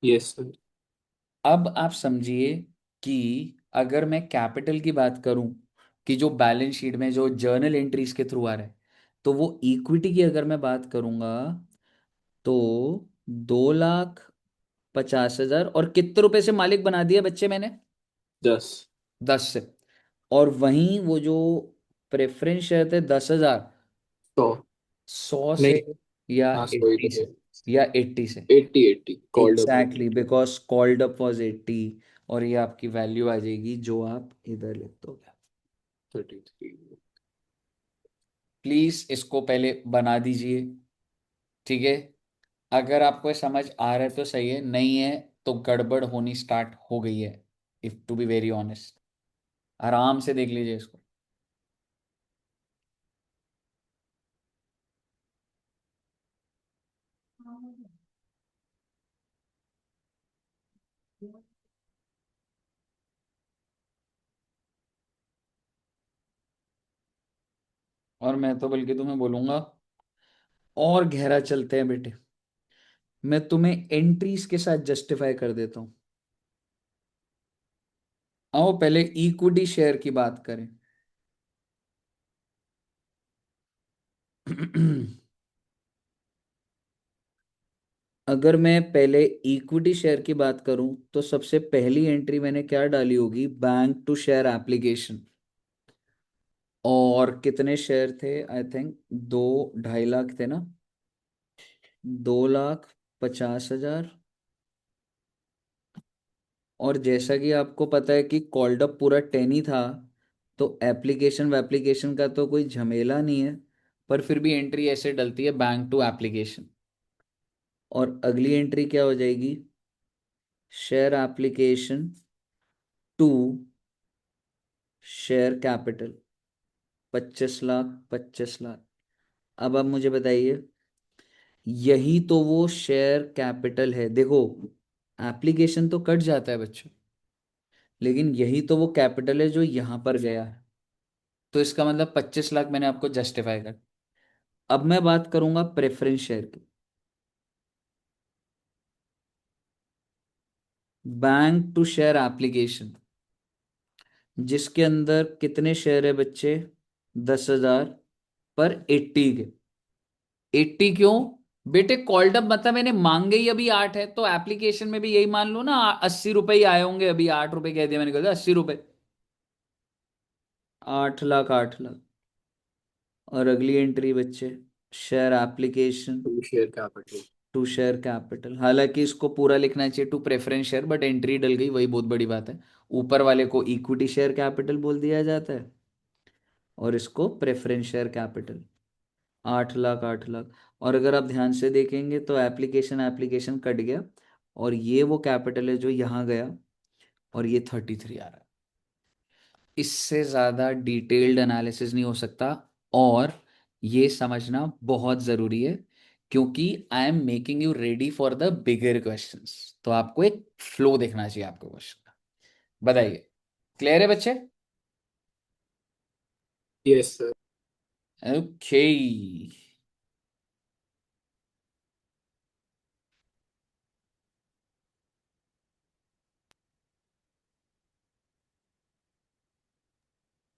Yes, sir. अब आप समझिए कि अगर मैं कैपिटल की बात करूं, कि जो बैलेंस शीट में जो जर्नल एंट्रीज के थ्रू आ रहा है, तो वो इक्विटी की अगर मैं बात करूंगा तो 2,50,000 और कितने रुपए से मालिक बना दिया बच्चे मैंने? 10. 10 से। और वहीं वो जो प्रेफरेंस शेयर थे 10,000, 100. 100 से नहीं. या हाँ, 80 sorry. से, या 80 से। 80 called up. Exactly, because called up was 80। और ये आपकी वैल्यू आ जाएगी जो आप इधर लिख दोगे। 33. प्लीज इसको पहले बना दीजिए, ठीक है? अगर आपको ये समझ आ रहा है तो सही है, नहीं है तो गड़बड़ होनी स्टार्ट हो गई है, if to be very honest. आराम से देख लीजिए इसको। और मैं तो बल्कि तुम्हें बोलूंगा और गहरा चलते हैं बेटे, मैं तुम्हें एंट्रीज के साथ जस्टिफाई कर देता हूं। आओ पहले इक्विटी शेयर की बात करें। अगर मैं पहले इक्विटी शेयर की बात करूं तो सबसे पहली एंट्री मैंने क्या डाली होगी, बैंक टू शेयर एप्लीकेशन। और कितने शेयर थे, आई थिंक 2-2.5 लाख थे ना, 2,50,000। और जैसा कि आपको पता है कि कॉल्ड अप पूरा 10 ही था, तो एप्लीकेशन वैप्लीकेशन का तो कोई झमेला नहीं है। पर फिर भी एंट्री ऐसे डलती है, बैंक टू एप्लीकेशन। और अगली एंट्री क्या हो जाएगी, share application to share capital, 25 lakh, 25 lakh. अब आप मुझे बताइए, यही तो वो शेयर कैपिटल है। देखो, एप्लीकेशन तो कट जाता है बच्चों, लेकिन यही तो वो कैपिटल है जो यहां पर गया है। तो इसका मतलब 25 लाख मैंने आपको जस्टिफाई कर। अब मैं बात करूंगा प्रेफरेंस शेयर की। बैंक टू शेयर एप्लीकेशन, जिसके अंदर कितने शेयर है बच्चे, 10,000 पर 80 के। 80 क्यों बेटे, कॉल्ड अप मतलब मैंने मांगे ही अभी 8 है, तो एप्लीकेशन में भी यही मान लो ना, 80 रुपए ही आए होंगे, अभी 8 रुपए कह दिया मैंने, कहा 80 रुपए। 8 लाख, 8 लाख। और अगली एंट्री बच्चे, share application To share capital. To share capital. हालांकि इसको पूरा लिखना चाहिए to preference share, but entry डल गई, वही बहुत बड़ी बात है। ऊपर वाले को इक्विटी शेयर कैपिटल बोल दिया जाता है और इसको preference share capital. 8 lakh, 8 lakh. और अगर आप ध्यान से देखेंगे तो एप्लीकेशन एप्लीकेशन कट गया, और ये वो कैपिटल है जो यहाँ गया, और ये 33 आ रहा है। इससे ज़्यादा डिटेल्ड एनालिसिस नहीं हो सकता। और ये समझना बहुत ज़रूरी है क्योंकि I am making you ready for the bigger questions, तो आपको एक फ्लो देखना चाहिए आपको क्वेश्चन का। बताइए, क्लियर है बच्चे? Yes sir. ओके,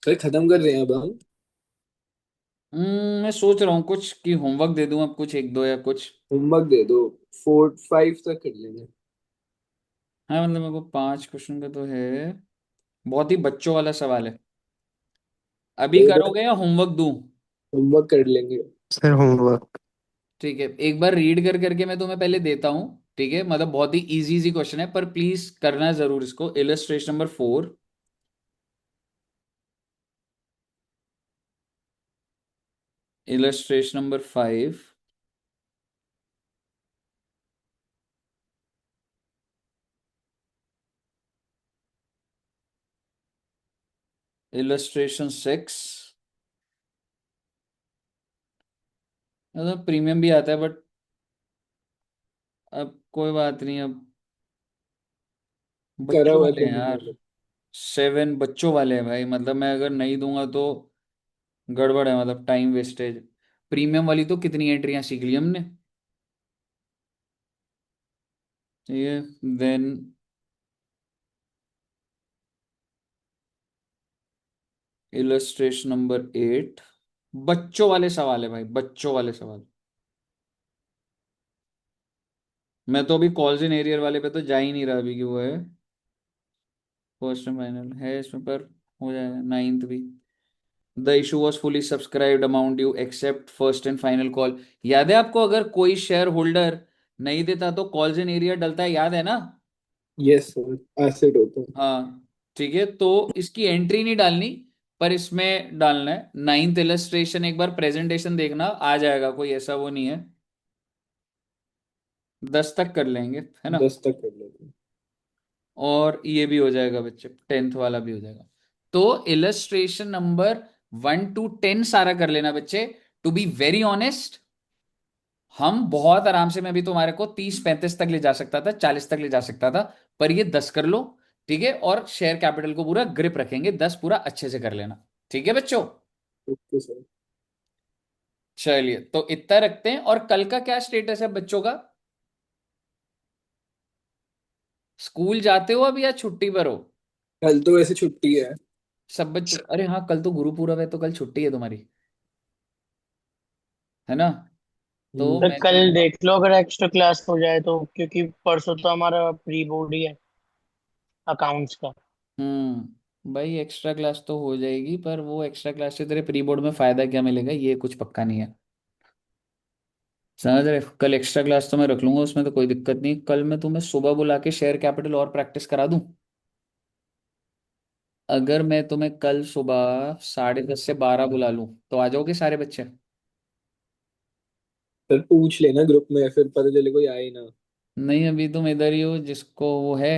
सर खत्म कर रहे हैं अब हम। मैं सोच रहा हूँ कुछ कि होमवर्क दे दूं अब, कुछ एक दो या कुछ। होमवर्क दे दो, 4 5 तक कर लेंगे। हाँ मतलब मेरे को 5 क्वेश्चन का तो है, बहुत ही बच्चों वाला सवाल है। अभी दे दो, करोगे या होमवर्क दूं? होमवर्क कर लेंगे। Sir homework. ठीक है, एक बार रीड कर करके मैं तुम्हें पहले देता हूँ। ठीक है, मतलब बहुत ही इजी इजी क्वेश्चन है, पर प्लीज करना जरूर इसको। Illustration number 4, illustration number 5, illustration 6। मतलब प्रीमियम भी आता है, बट अब कोई बात नहीं, अब करा बच्चों हुआ है वाले तो हैं यार। मैंने। 7 बच्चों वाले हैं भाई, मतलब मैं अगर नहीं दूंगा तो गड़बड़ है, मतलब टाइम वेस्टेज। प्रीमियम वाली तो कितनी एंट्रियां सीख ली हमने। ठीक है, देन इलस्ट्रेशन नंबर 8, बच्चों वाले सवाल है भाई, बच्चों वाले सवाल। मैं तो अभी कॉल्स इन एरियर वाले पे तो जा ही नहीं रहा अभी कि वो है फर्स्ट एंड फाइनल है इसमें, पर हो जाएगा 9th भी। The issue was fully subscribed amount you accept first and final call. याद है आपको, अगर कोई शेयर होल्डर नहीं देता तो कॉल्स इन एरियर डलता है, याद है ना? यस सर, एसिड होता है। हाँ ठीक है, तो इसकी एंट्री नहीं डालनी, पर इसमें डालना है 9th इलस्ट्रेशन। एक बार प्रेजेंटेशन देखना, आ जाएगा, कोई ऐसा वो नहीं है। 10 तक कर लेंगे, है ना? 10 तक कर लेते हैं। और ये भी हो जाएगा बच्चे, 10th वाला भी हो जाएगा। तो इलस्ट्रेशन नंबर 1 to 10 सारा कर लेना बच्चे। टू बी वेरी ऑनेस्ट, हम बहुत आराम से, मैं भी तुम्हारे को 30 35 तक ले जा सकता था, 40 तक ले जा सकता था, पर ये 10 कर लो। ठीक है, और शेयर कैपिटल को पूरा ग्रिप रखेंगे, 10 पूरा अच्छे से कर लेना। ठीक है बच्चों? Okay sir. चलिए, तो इतना रखते हैं। और कल का क्या स्टेटस है बच्चों का? स्कूल जाते हो अभी या छुट्टी पर हो? कल तो वैसे छुट्टी है। सब बच्चों, अरे हाँ कल तो गुरु पूरब है, तो कल छुट्टी है तुम्हारी, है ना? तो हम्म। तो मैं कल तो, देख लो अगर एक्स्ट्रा क्लास हो जाए तो, क्योंकि परसों तो हमारा प्री बोर्ड ही है अकाउंट्स का। भाई एक्स्ट्रा क्लास तो हो जाएगी, पर वो एक्स्ट्रा क्लास से तेरे प्री बोर्ड में फायदा क्या मिलेगा ये कुछ पक्का नहीं है। समझ रहे? कल एक्स्ट्रा क्लास तो मैं रख लूंगा, उसमें तो कोई दिक्कत नहीं। कल मैं तुम्हें सुबह बुला के शेयर कैपिटल और प्रैक्टिस करा दूं। अगर मैं तुम्हें कल सुबह 10:30 से 12 बुला लूं, तो आ जाओगे सारे बच्चे? सर पूछ लेना ग्रुप में, फिर पता चले कोई आए ना। नहीं, अभी तुम इधर ही हो जिसको वो है।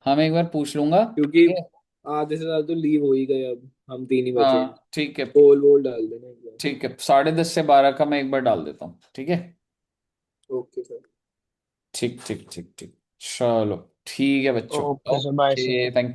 हाँ मैं एक बार पूछ लूंगा। क्योंकि ठीक है, आधे से ज्यादा तो लीव हो ही गए, अब हम 3 ही बचे हैं। हाँ ठीक है। पोल वोल डाल देना एक बार। ठीक है, 10:30 से 12 का मैं एक बार डाल देता हूँ, ठीक है? Okay sir. ठीक ठीक ठीक ठीक, चलो ठीक है बच्चों। Okay sir, bye sir. Okay, thank